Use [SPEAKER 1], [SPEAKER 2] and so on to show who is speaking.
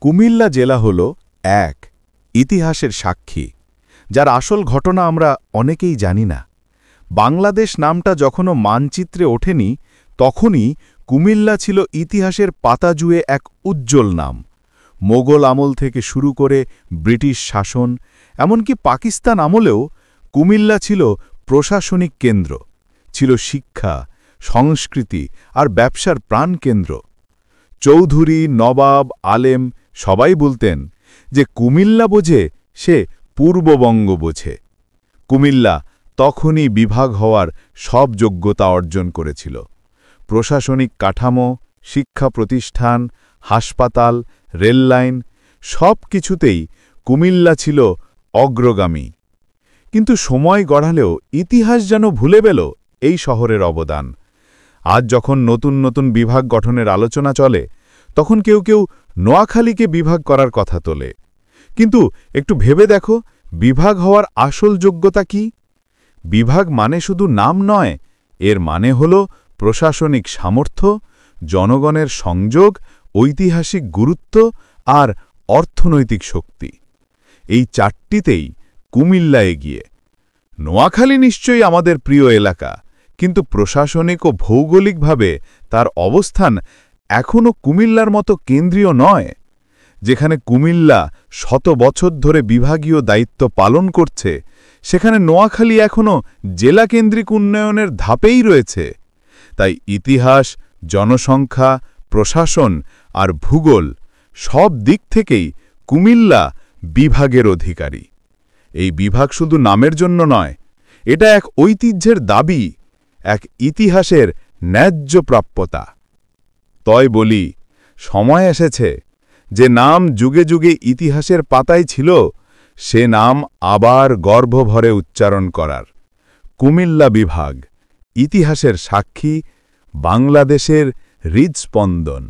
[SPEAKER 1] কুমিল্লা জেলা হল এক ইতিহাসের সাক্ষী, যার আসল ঘটনা আমরা অনেকেই জানি না। বাংলাদেশ নামটা যখনও মানচিত্রে ওঠেনি, তখনই কুমিল্লা ছিল ইতিহাসের পাতা জুড়ে এক উজ্জ্বল নাম। মোগল আমল থেকে শুরু করে ব্রিটিশ শাসন, এমনকি পাকিস্তান আমলেও কুমিল্লা ছিল প্রশাসনিক কেন্দ্র, ছিল শিক্ষা, সংস্কৃতি আর ব্যবসার প্রাণকেন্দ্র। চৌধুরী, নবাব, আলেম সবাই বলতেন যে কুমিল্লা বোঝে সে পূর্ববঙ্গ বোঝে। কুমিল্লা তখনই বিভাগ হওয়ার সব যোগ্যতা অর্জন করেছিল। প্রশাসনিক কাঠামো, শিক্ষা প্রতিষ্ঠান, হাসপাতাল, রেললাইন সব কিছুতেই কুমিল্লা ছিল অগ্রগামী। কিন্তু সময় গড়ালেও ইতিহাস যেন ভুলে গেল এই শহরের অবদান। আজ যখন নতুন নতুন বিভাগ গঠনের আলোচনা চলে, তখন কেউ কেউ নোয়াখালীকে বিভাগ করার কথা তোলে। কিন্তু একটু ভেবে দেখো, বিভাগ হওয়ার আসল যোগ্যতা কি? বিভাগ মানে শুধু নাম নয়, এর মানে হল প্রশাসনিক সামর্থ্য, জনগণের সংযোগ, ঐতিহাসিক গুরুত্ব আর অর্থনৈতিক শক্তি। এই চারটিতেই কুমিল্লা এগিয়ে। নোয়াখালী নিশ্চয়ই আমাদের প্রিয় এলাকা, কিন্তু প্রশাসনিক ও ভৌগোলিকভাবে তার অবস্থান এখনও কুমিল্লার মতো কেন্দ্রীয় নয়। যেখানে কুমিল্লা শত বছর ধরে বিভাগীয় দায়িত্ব পালন করছে, সেখানে নোয়াখালী এখনও জেলাকেন্দ্রিক উন্নয়নের ধাপেই রয়েছে। তাই ইতিহাস, জনসংখ্যা, প্রশাসন আর ভূগোল সব দিক থেকেই কুমিল্লা বিভাগের অধিকারী। এই বিভাগ শুধু নামের জন্য নয়, এটা এক ঐতিহ্যের দাবি, এক ইতিহাসের ন্যায্য প্রাপ্যতা। তয় বলি, সময় এসেছে যে নাম যুগে যুগে ইতিহাসের পাতায় ছিল, সে নাম আবার গর্বভরে উচ্চারণ করার। কুমিল্লা বিভাগ, ইতিহাসের সাক্ষী, বাংলাদেশের হৃদস্পন্দন।